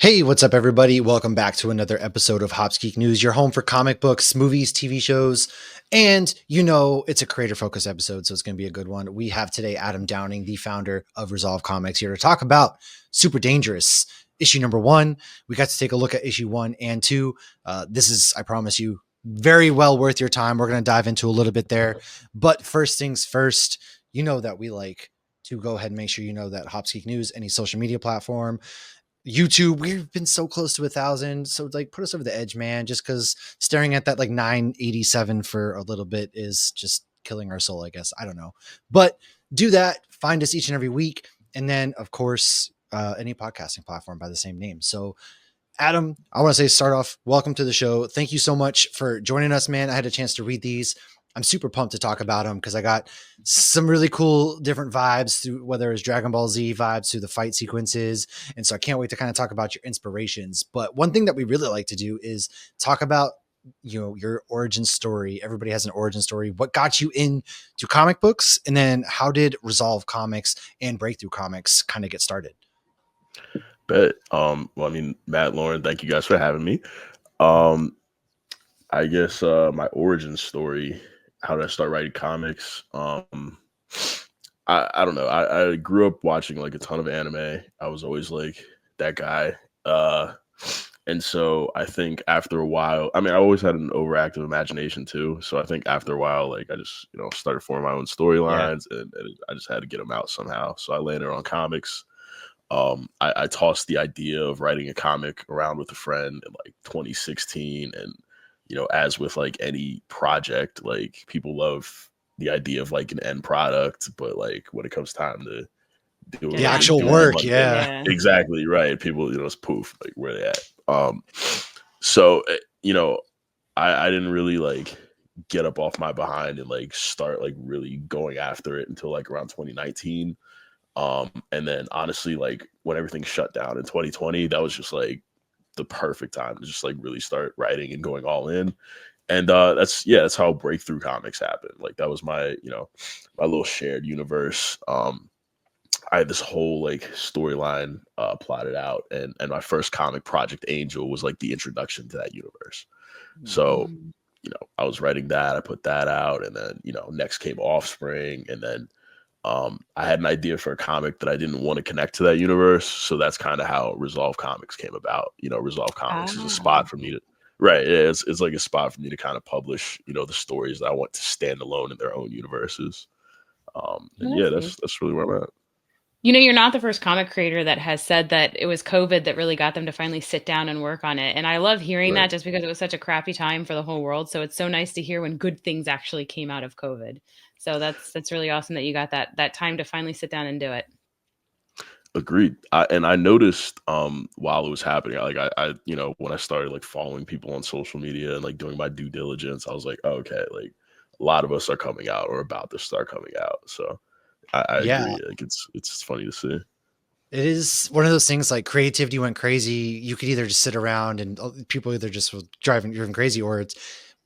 Hey, what's up, everybody? Welcome back to another episode of Hops Geek News, your home for comic books, movies, TV shows, and it's a creator focused episode, so it's going to be a good one. We have today Adam Downing, the founder of Resolve Comics, here to talk about Super Dangerous, issue number 1. We got to take a look at issue 1 and 2. This is, I promise you, very well worth your time. We're going to dive into a little bit there, but first things first, you know that we like to go ahead and make sure you know that Hops Geek News, any social media platform, YouTube, we've been so close to 1,000. So like put us over the edge, man, just because staring at that like 987 for a little bit is just killing our soul, I guess. I don't know. But do that. Find us each and every week. And then, of course, any podcasting platform by the same name. So Adam, I want to say start off, welcome to the show. Thank you so much for joining us, man. I had a chance to read these. I'm super pumped to talk about them because I got some really cool different vibes through whether it's Dragon Ball Z vibes through the fight sequences. And so I can't wait to kind of talk about your inspirations. But one thing that we really like to do is talk about, your origin story. Everybody has an origin story. What got you into comic books? And then how did Resolve Comics and Breakthrough Comics kind of get started? Bet. Matt, Lauren, thank you guys for having me. Um, I guess my origin story, how did I start writing comics? I don't know. I grew up watching like a ton of anime. I was always like that guy. And so I think after a while, I always had an overactive imagination too. So I think after a while, like I just, started forming my own storylines and I just had to get them out somehow. So I landed on comics. I tossed the idea of writing a comic around with a friend in like 2016. And, as with like any project, like people love the idea of like an end product, but like when it comes time to do The it, actual do it, work. like, Yeah. exactly right. People, it's poof, like where they at. So, I didn't really like get up off my behind and like start like really going after it until like around 2019. And then honestly, like when everything shut down in 2020, that was just like the perfect time to just like really start writing and going all in. And that's how Breakthrough Comics happened. Like that was my, my little shared universe. I had this whole like storyline plotted out, and my first comic project, Angel, was like the introduction to that universe. So, I was writing that, I put that out, and then, next came Offspring, and then I had an idea for a comic that I didn't want to connect to that universe. So that's kind of how Resolve Comics came about. Resolve Comics is a spot for me to, right. Yeah, it's like a spot for me to kind of publish, the stories that I want to stand alone in their own universes. And yeah, that's really where I'm at. You're not the first comic creator that has said that it was COVID that really got them to finally sit down and work on it. And I love hearing that just because it was such a crappy time for the whole world. So it's so nice to hear when good things actually came out of COVID. So that's really awesome that you got that time to finally sit down and do it. Agreed. I noticed while it was happening, I when I started like following people on social media and like doing my due diligence, I was like, oh, okay, like a lot of us are coming out or about to start coming out. So I agree. Like it's funny to see. It is one of those things like creativity went crazy. You could either just sit around and people either just were driven crazy, or it's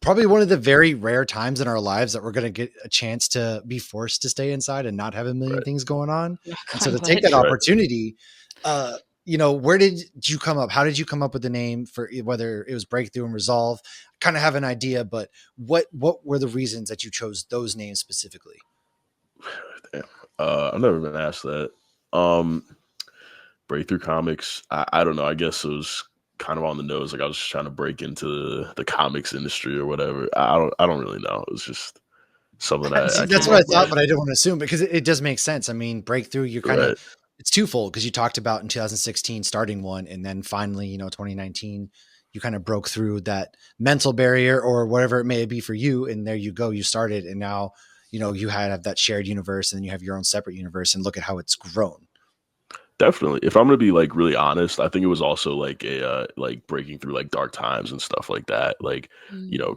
probably one of the very rare times in our lives that we're going to get a chance to be forced to stay inside and not have a million things going on. And so to take that opportunity, where did you come up? How did you come up with the name for whether it was Breakthrough and Resolve? Kind of have an idea, but what were the reasons that you chose those names specifically? Damn. I've never been asked that. Breakthrough Comics, I don't know. I guess it was kind of on the nose. Like I was just trying to break into the comics industry or whatever. I don't really know. It was just something that's what I thought, but I didn't want to assume because it does make sense. I mean, Breakthrough, you're kind of it's twofold because you talked about in 2016 starting one, and then finally, 2019, you kind of broke through that mental barrier or whatever it may be for you, and there you go, you started, and now you have that shared universe, and then you have your own separate universe, and look at how it's grown. Definitely. If I'm gonna be like really honest, I think it was also like a like breaking through like dark times and stuff like that. Like,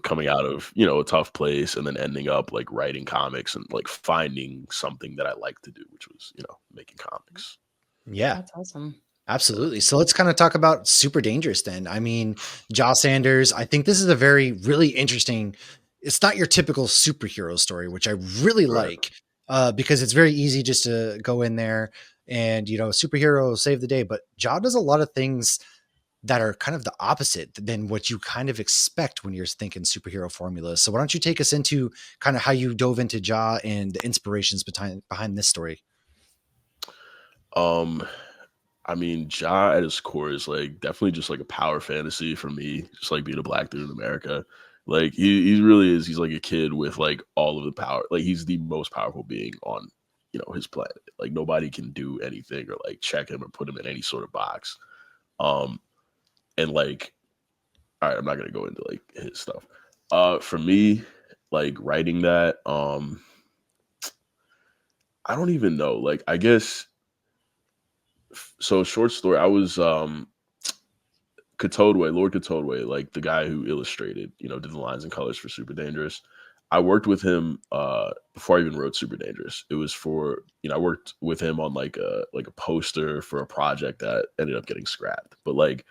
coming out of, a tough place and then ending up like writing comics and like finding something that I like to do, which was, making comics. Yeah. That's awesome. Absolutely. So let's kind of talk about Super Dangerous then. I mean, Jah Sanders, I think this is a really interesting, it's not your typical superhero story, which I really like, because it's very easy just to go in there and, superhero save the day. But Jah does a lot of things that are kind of the opposite than what you kind of expect when you're thinking superhero formulas. So why don't you take us into kind of how you dove into Jah and the inspirations behind this story? Um, I mean, Jah at his core is like definitely just like a power fantasy for me, just like being a black dude in America. Like he really is. He's like a kid with like all of the power. Like he's the most powerful being on his planet. Like nobody can do anything or like check him or put him in any sort of box. Um, and like, all right, I'm not gonna go into like his stuff. For me, like writing that, I don't even know. Like, I guess so. Short story. I was Katodwe, Lord Katodwe, like the guy who illustrated, did the lines and colors for Super Dangerous. I worked with him before I even wrote Super Dangerous. It was for, I worked with him on like a poster for a project that ended up getting scrapped. But like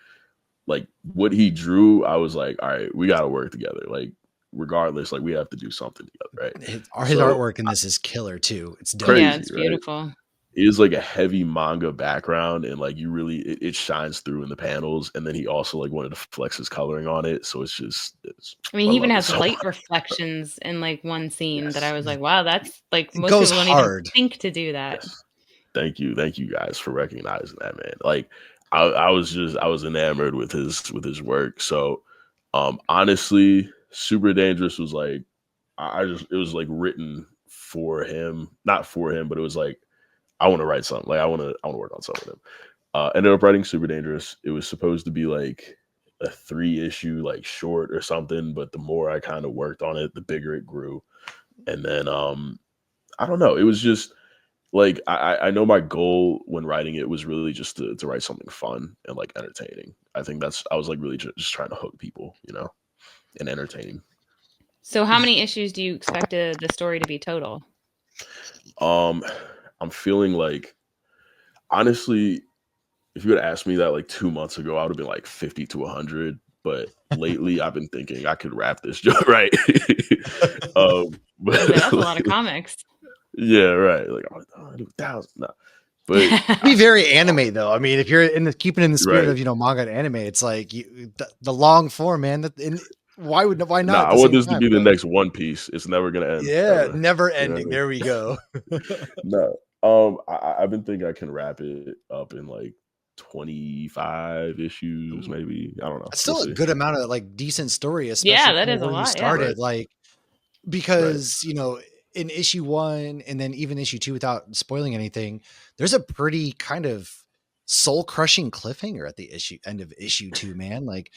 what he drew, I was like, all right, we gotta work together. Like regardless, like we have to do something together, right? His So artwork in this is killer too. It's dope. Yeah, crazy, it's right? beautiful. It is like a heavy manga background, and like you really it shines through in the panels. And then he also like wanted to flex his coloring on it, so I mean, I he even love it has so light much. reflections in like one scene that I Yes, was like, wow, that's like It most goes people don't even hard. think to do that. yes. Thank you guys for recognizing that, man. Like I was enamored with his work. So honestly, Super Dangerous was like I just it was like written for him, not for him, but it was like I want to write something. Like I want to work on something with him. Ended up writing Super Dangerous. It was supposed to be like a 3 issue like short or something, but the more I kind of worked on it, the bigger it grew. And then I don't know. It was just like I know my goal when writing it was really just to write something fun and like entertaining. I think I was like really just trying to hook people, and entertaining. So, how many issues do you expect the story to be total? Um, I'm feeling like honestly, if you had asked me that like 2 months ago, I would have been like 50 to 100. But lately, I've been thinking I could wrap this joke right. I was like, But that's a lot of comics. yeah, right. Like I do 1,000. No, but Be very anime though. I mean, if you're keeping in the spirit right. of manga and anime, it's like the long form, man. Why not Nah, at I the want same this to time? be the next One Piece. It's never gonna end Yeah, ever. never You know what I ending. mean? There we go. No. I've been thinking I can wrap it up in like 25 issues, Ooh, maybe. I don't know. that's We'll still a see. good amount of like decent story, Yeah, especially that kind of is a where you lot. Yeah. Right, started. Like right. because in issue 1 and then even issue 2, without spoiling anything, there's a pretty kind of soul crushing cliffhanger at the end of issue 2, man. Like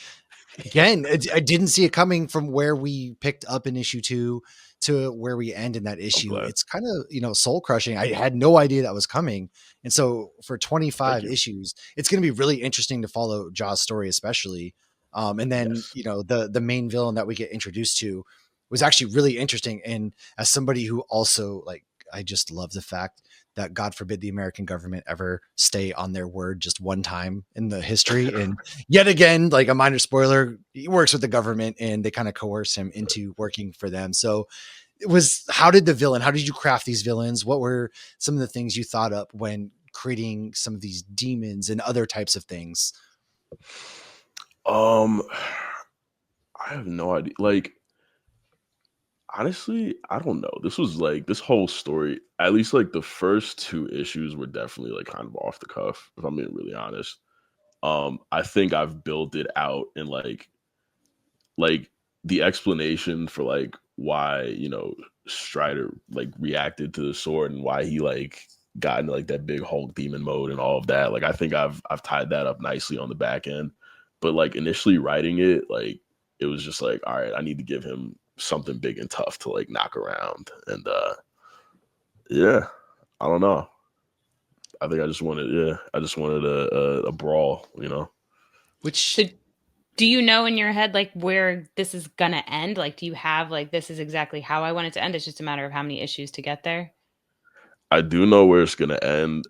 again, I didn't see it coming from where we picked up in issue 2 to where we end in that I'm issue. glad. It's kind of, soul crushing. I had no idea that was coming. And so for Thank 25 you. issues, it's going to be really interesting to follow Jaw's story, especially. And then, Yes. the main villain that we get introduced to was actually really interesting. And as somebody who also like, I just love the fact that God forbid the American government ever stay on their word just one time in the history. And yet again, like a minor spoiler, he works with the government and they kind of coerce him into working for them. So how did how did you craft these villains? What were some of the things you thought up when creating some of these demons and other types of things? Um, I have no idea. Like, honestly, I don't know. This was like this whole story, at least like the first 2 issues were definitely like kind of off the cuff, if I'm being really honest. I think I've built it out and like the explanation for like why, Strider like reacted to the sword and why he like got into like that big Hulk demon mode and all of that. Like I think I've tied that up nicely on the back end. But like initially writing it, like it was just like, all right, I need to give him something big and tough to like knock around. And yeah, I don't know. I think I just wanted a brawl. So, Which do you know in your head like where this is gonna end? Like, do you have like this is exactly how I want it to end? It's just a matter of how many issues to get there. I do know where it's gonna end.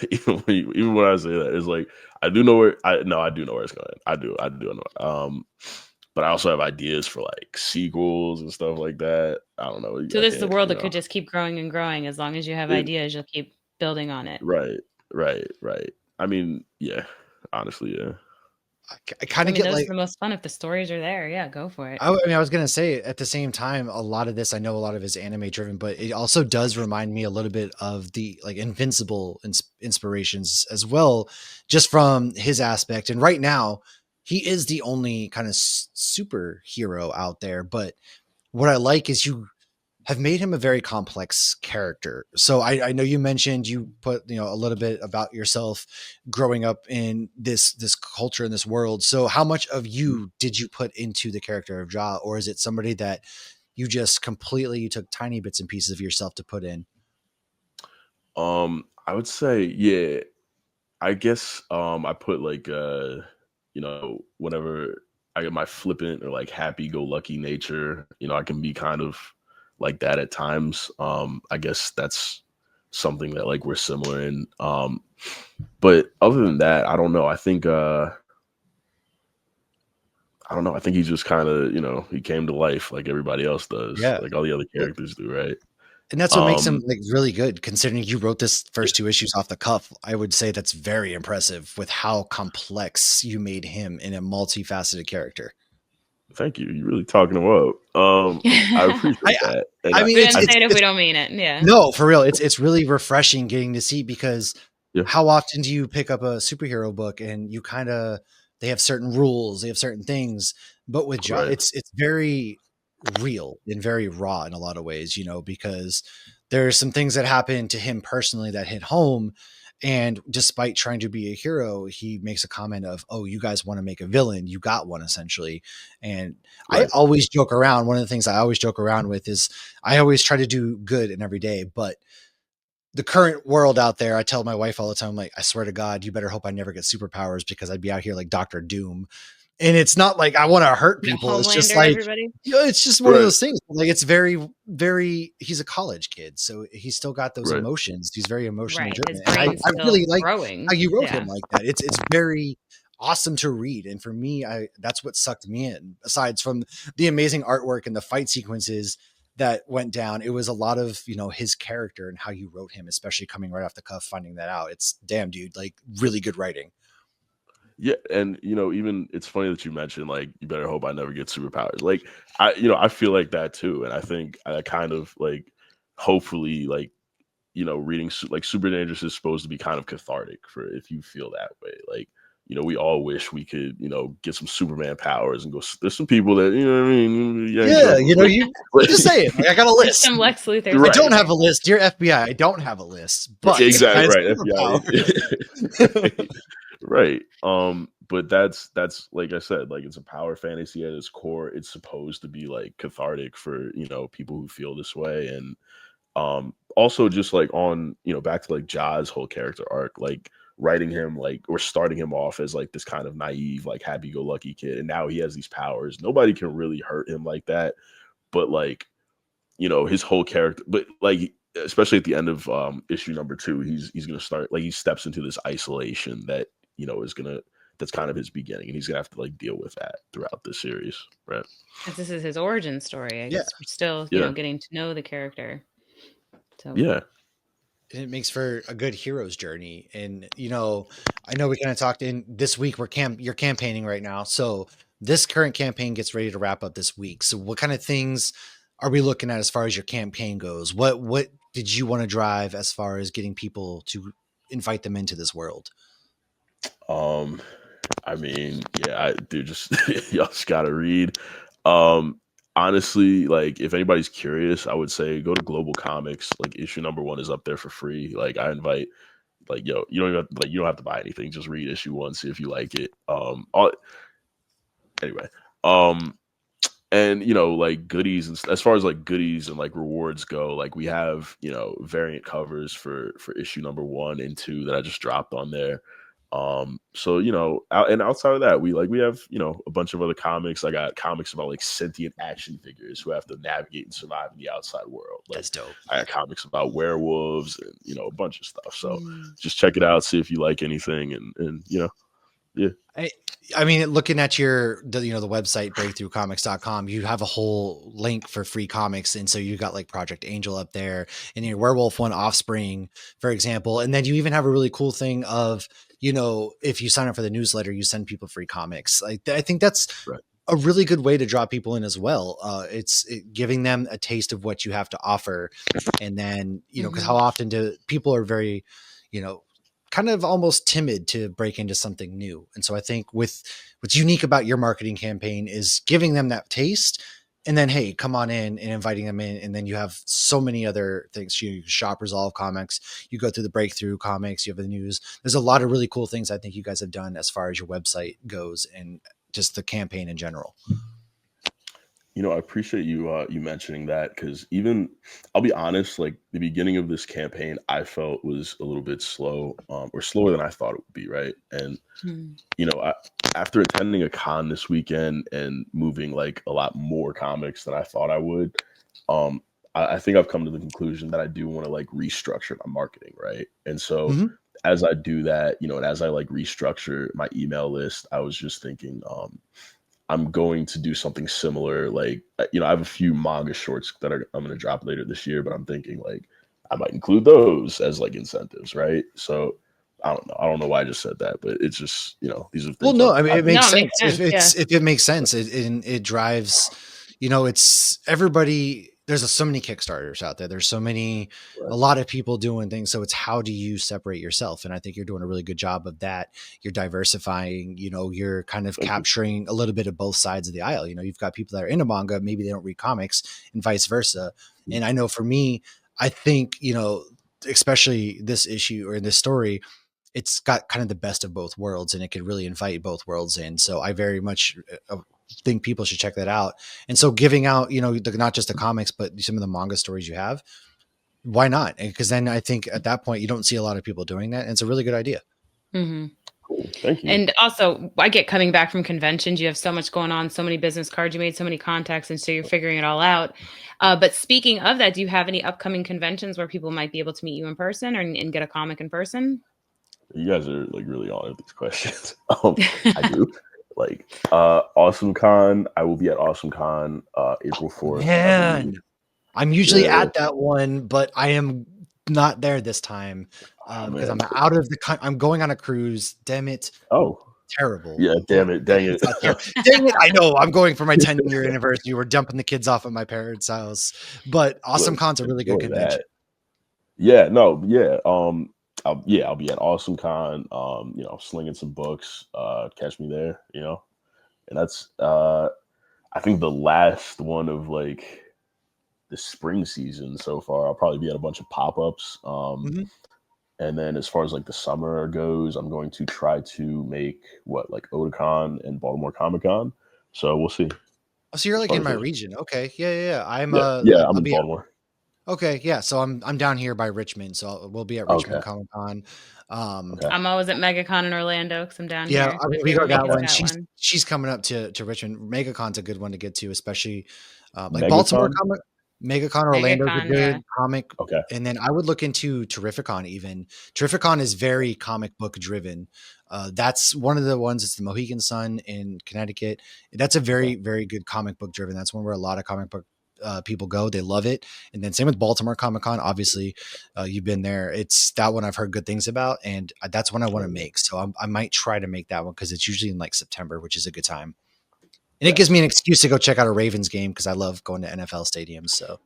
Even when I say that, it's like I do know where I do know where it's going. I do know. But I also have ideas for like sequels and stuff like that. I don't know. So I this is a can't, world that could just keep growing and growing. As long as you have it ideas, you'll keep building on it. right, right, right. I mean, yeah, honestly, yeah. I kind I of mean, get those are like, the most fun if the stories are there. Yeah, go for it. I mean, I was gonna say at the same time, a lot of this I know a lot of is anime driven, but it also does remind me a little bit of the like Invincible inspirations as well, just from his aspect. And right now, he is the only kind of superhero out there. But what I like is you have made him a very complex character. So I know you mentioned you put, you know, a little bit about yourself growing up in this culture in this world. So how much of you did you put into the character of Jah, or is it somebody that you just completely you took tiny bits and pieces of yourself to put in? I would say, yeah, I guess I put like whenever I get my flippant or like happy go lucky nature, I can be kind of like that at times. I guess that's something that like we're similar in. But other than that, I don't know. I don't know. I think he's just kind of, he came to life like everybody else does, Yeah. like all the other characters do, right? And that's what makes him Um like really good considering you wrote this yeah, first two issues off the cuff. I would say that's very impressive with how complex you made him in a multifaceted character. thank you. You're really talking him up. I I appreciate that. And I mean We don't I say it if it's we don't mean it. Yeah. no, for real. It's really refreshing getting to see because yeah, how often do you pick up a superhero book and you kind of they have certain rules, they have certain things, but with Jah, right, it's very real and very raw in a lot of ways, you know, because there's some things that happen to him personally that hit home. And despite trying to be a hero, he makes a comment of, "Oh, you guys want to make a villain? You got one, essentially." And I right, always joke around. One of the things I always joke around with is I always try to do good in every day, but the current world out there, I tell my wife all the time, like, I swear to God, you better hope I never get superpowers because I'd be out here like Doctor Doom. And it's not like I want to hurt The people. It's just Homelander, like, everybody. you know, it's just one of right, those things. Like it's very, very, he's a college kid. So he's still got those right. emotions. He's very emotionally Right. His driven. And brain's I really still like how growing. you wrote him Yeah. like that. It's very awesome to read. And for me, that's what sucked me in, aside from the amazing artwork and the fight sequences that went down. It was a lot of, you know, his character and how you wrote him, especially coming right off the cuff, finding that out. It's damn dude, like really good writing. Yeah, and even it's funny that you mentioned like you better hope I never get superpowers. Like I feel like that too, and I think I kind of like hopefully like reading like Super Dangerous is supposed to be kind of cathartic for if you feel that way. Like we all wish we could get some Superman powers and go. There's some people that what I mean yank Yeah, them. you know, you I'm just saying, like, I got a Just list. some Lex Luthors I Right, don't every have a day. list. Dear FBI, I don't have a list, but if I exactly had right. superpowers. FBI, right. But that's like I said, like it's a power fantasy at its core. It's supposed to be like cathartic for people who feel this way, and also just like on back to like Jah's whole character arc, like writing him like or starting him off as like this kind of naive, like happy-go-lucky kid, and now he has these powers. Nobody can really hurt him like that, but like his whole character, but like especially at the end of issue number 2, he's gonna start like he steps into this isolation that is gonna that's kind of his beginning, and he's gonna have to like deal with that throughout the series, right? Because this is his origin story. I Yeah. guess we're still, Yeah, getting to know the character. So yeah, And it makes for a good hero's journey. And you know, I know we kind of talked in this week. You're campaigning right now, so this current campaign gets ready to wrap up this week. So, what kind of things are we looking at as far as your campaign goes? What did you want to drive as far as getting people to invite them into this world? um I mean, yeah, I do just y'all just gotta read. Um, Honestly, like if anybody's curious, I would say go to Global Comics. Like issue number 1 is up there for free. Like I invite, like yo, you don't have to buy anything. Just read issue 1, see if you like it. Anyway, um, and like goodies and as far as like goodies and like rewards go, like we have variant covers for issue number 1 and 2 that I just dropped on there. So and outside of that, we have a bunch of other comics. I got comics about like sentient action figures who have to navigate and survive in the outside world. Like That's dope. I got comics about werewolves and a bunch of stuff. So mm. just check it out, see if you like anything, and Yeah. I mean, looking at the website breakthroughcomics.com, you have a whole link for free comics. And so you got like Project Angel up there and your Werewolf One Offspring, for example. And then you even have a really cool thing of, if you sign up for the newsletter, you send people free comics. Like, I think that's Right. a really good way to draw people in as well. It's giving them a taste of what you have to offer. And then, because how often do people are very, you know, kind of almost timid to break into something new. And so I think what's unique about your marketing campaign is giving them that taste and then, hey, come on in, and inviting them in. And then you have so many other things. You shop Resolve Comics, you go through the Breakthrough Comics, you have the news. There's a lot of really cool things I think you guys have done as far as your website goes and just the campaign in general. I appreciate you mentioning that, because even I'll be honest, like the beginning of this campaign, I felt was a little bit slow, or slower than I thought it would be, right? And after attending a con this weekend and moving like a lot more comics than I thought I would, I think I've come to the conclusion that I do want to like restructure my marketing, right? And so as I do that, and as I like restructure my email list, I was just thinking, I'm going to do something similar. Like, I have a few manga shorts that I'm going to drop later this year, but I'm thinking like I might include those as like incentives, right? So I don't know. I don't know why I just said that, but it's just, these are Well, things no, I mean, it makes No, it sense. makes sense. If it makes sense, it drives, it's everybody. There's so many Kickstarters out there. There's a lot of people doing things. So it's how do you separate yourself? And I think you're doing a really good job of that. You're diversifying, you're kind of capturing a little bit of both sides of the aisle. You've got people that are into manga, maybe they don't read comics and vice versa. And I know for me, I think, especially this issue or this story, it's got kind of the best of both worlds and it could really invite both worlds in. So I very much think people should check that out. And so giving out, not just the comics, but some of the manga stories you have, why not? Because then I think at that point, you don't see a lot of people doing that. And it's a really good idea. Mm-hmm. Cool. Thank you. And also, I get coming back from conventions. You have so much going on, so many business cards you made, so many contacts, and so you're figuring it all out. But speaking of that, do you have any upcoming conventions where people might be able to meet you in person and get a comic in person? You guys are like really on with these questions. I do. Like Awesome Con, I will be at Awesome Con April 4th. Man, I'm usually at that one, but I am not there this time because I'm out of I'm going on a cruise. Damn it. Oh, terrible. Yeah, damn it. Dang it. Dang it. I know. I'm going for my 10-year anniversary. We're dumping the kids off at my parents' house. But Awesome Con's a really good convention. Yeah, no, yeah. I'll be at Awesome Con, slinging some books, catch me there, and that's, I think the last one of like the spring season so far. I'll probably be at a bunch of pop-ups. And then as far as like the summer goes, I'm going to try to make like Otakon and Baltimore Comic Con. So we'll see. Oh, so you're like in my region. Okay. Yeah. I'm I'm in Baltimore. Okay, yeah. So I'm down here by Richmond, so we'll be at Richmond Comic Con. I'm always at MegaCon in Orlando because I'm down here. Yeah, we got one. She's coming up to Richmond. MegaCon's a good one to get to, especially like Baltimore Comic. MegaCon Orlando's a good comic. Okay. And then I would look into Terrificon even. Terrificon is very comic book driven. That's one of the ones. It's the Mohegan Sun in Connecticut. That's a very, very good comic book driven. That's one where a lot of comic book people go. They love it. And then same with Baltimore Comic Con. Obviously, you've been there. It's that one I've heard good things about, and that's one I want to make. So I might try to make that one because it's usually in like September, which is a good time. And it gives me an excuse to go check out a Ravens game because I love going to NFL stadiums. So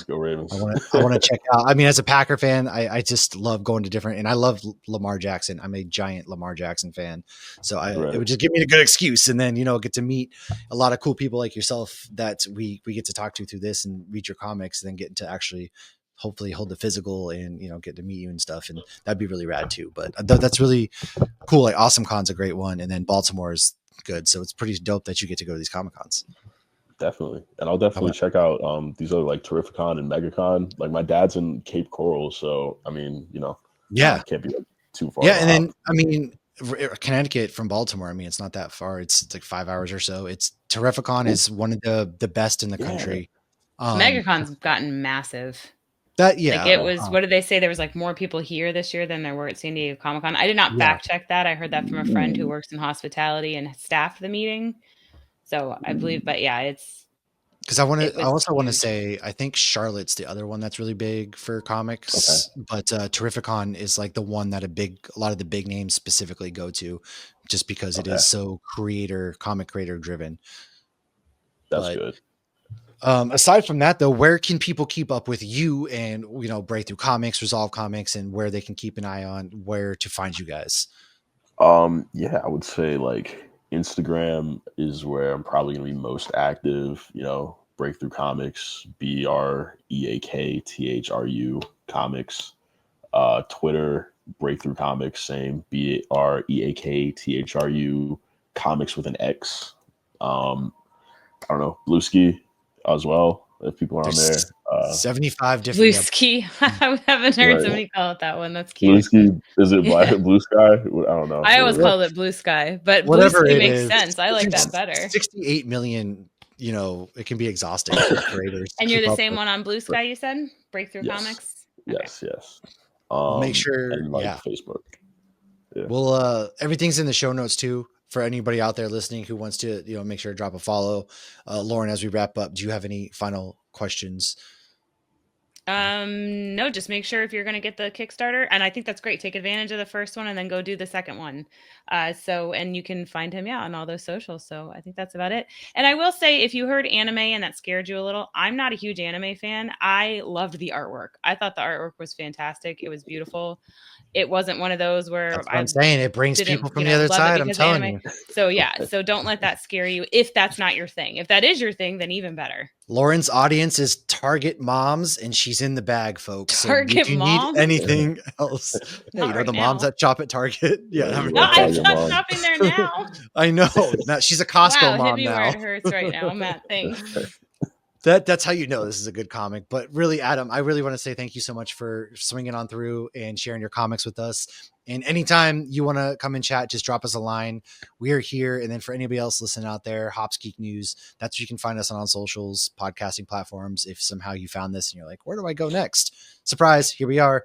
go Ravens. I want to check out. I mean, as a Packer fan, I just love going to different, and I love Lamar Jackson. I'm a giant Lamar Jackson fan. So it would just give me a good excuse. And then, get to meet a lot of cool people like yourself that we get to talk to through this and read your comics and then get to actually hopefully hold the physical and, get to meet you and stuff. And that'd be really rad too. But that's really cool. Like Awesome Con's a great one. And then Baltimore is good. So it's pretty dope that you get to go to these Comic Cons. Definitely. And I'll definitely check out these other like Terrificon and MegaCon. Like my dad's in Cape Coral, so I mean, can't be like too far. Yeah, and then I mean Connecticut from Baltimore, I mean it's not that far. It's like 5 hours or so. It's Terrificon is one of the best in the country. MegaCon's gotten massive. That yeah. Like it was, what did they say? There was like more people here this year than there were at San Diego Comic-Con. I did not fact check that. I heard that from a friend who works in hospitality and staffed the meeting. So I believe, but yeah, it's because I also want to say I think Charlotte's the other one that's really big for comics, but Terrificon is like the one that a lot of the big names specifically go to, just because it is so comic creator driven. That's good. Aside from that, though, where can people keep up with you and, Breakthrough Comics, Resolve Comics, and where they can keep an eye on where to find you guys? Yeah, I would say like Instagram is where I'm probably gonna be most active. Breakthrough Comics, BREAKTHRU Comics. Twitter, Breakthrough Comics, same BREAKTHRU Comics with an X. I don't know, Blueski as well. If people are on there, 75 different. Blueski. I haven't heard somebody call it that one. That's cute. Blueski, is it Blue Sky? I don't know. I always call it Blue Sky, but whatever Blueski it makes is, sense. I like that better. 68 million. It can be exhausting for creators. And you're the same one on Blue Sky, you said? Breakthrough Comics? Okay. Yes. Make sure, and Facebook. Yeah. Well, everything's in the show notes too. For anybody out there listening who wants to, make sure to drop a follow. Lauren, as we wrap up, do you have any final questions? No, just make sure if you're going to get the Kickstarter, and I think that's great. Take advantage of the first one and then go do the second one. And you can find him, on all those socials. So I think that's about it. And I will say, if you heard anime and that scared you a little, I'm not a huge anime fan. I loved the artwork. I thought the artwork was fantastic. It was beautiful. It wasn't one of those where I'm saying it brings people from the other side. I'm telling you. So so don't let that scare you if that's not your thing. If that is your thing, then even better. Lauren's audience is Target moms, and she's in the bag, folks. Target so if you moms? need anything else, the moms that shop at Target. I'm not shopping there now. I know. She's a Costco mom hit me now. Where it hurts right now, Matt. Thanks. That's how you know this is a good comic. But really, Adam, I really want to say thank you so much for swinging on through and sharing your comics with us. And anytime you want to come and chat, just drop us a line. We are here. And then for anybody else listening out there, Hops Geek News, that's where you can find us on socials, podcasting platforms. If somehow you found this and you're like, where do I go next? Surprise, here we are.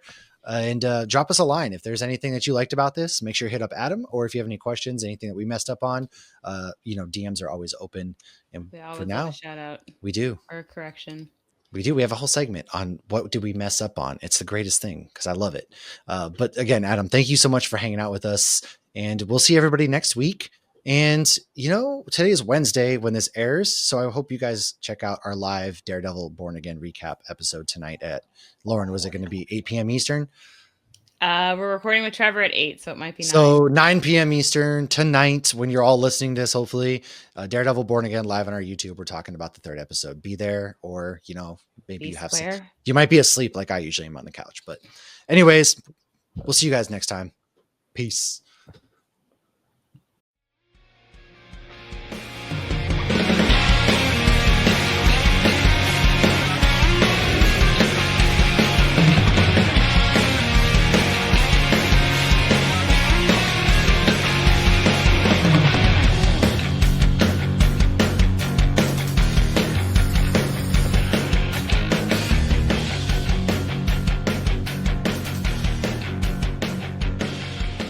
And drop us a line. If there's anything that you liked about this, make sure you hit up Adam. Or if you have any questions, anything that we messed up on, DMs are always open. And for now, shout out. We do. Or correction. We do. We have a whole segment on what did we mess up on. It's the greatest thing because I love it. But again, Adam, thank you so much for hanging out with us. And we'll see everybody next week. And, today is Wednesday when this airs. So I hope you guys check out our live Daredevil Born Again recap episode tonight at, Lauren, was it going to be 8 p.m. Eastern? We're recording with Trevor at 8, so it might be 9. So 9 p.m. Eastern tonight when you're all listening to this, hopefully. Daredevil Born Again live on our YouTube. We're talking about the third episode. Be there, or, maybe you have some. You might be asleep like I usually am on the couch. But anyways, we'll see you guys next time. Peace.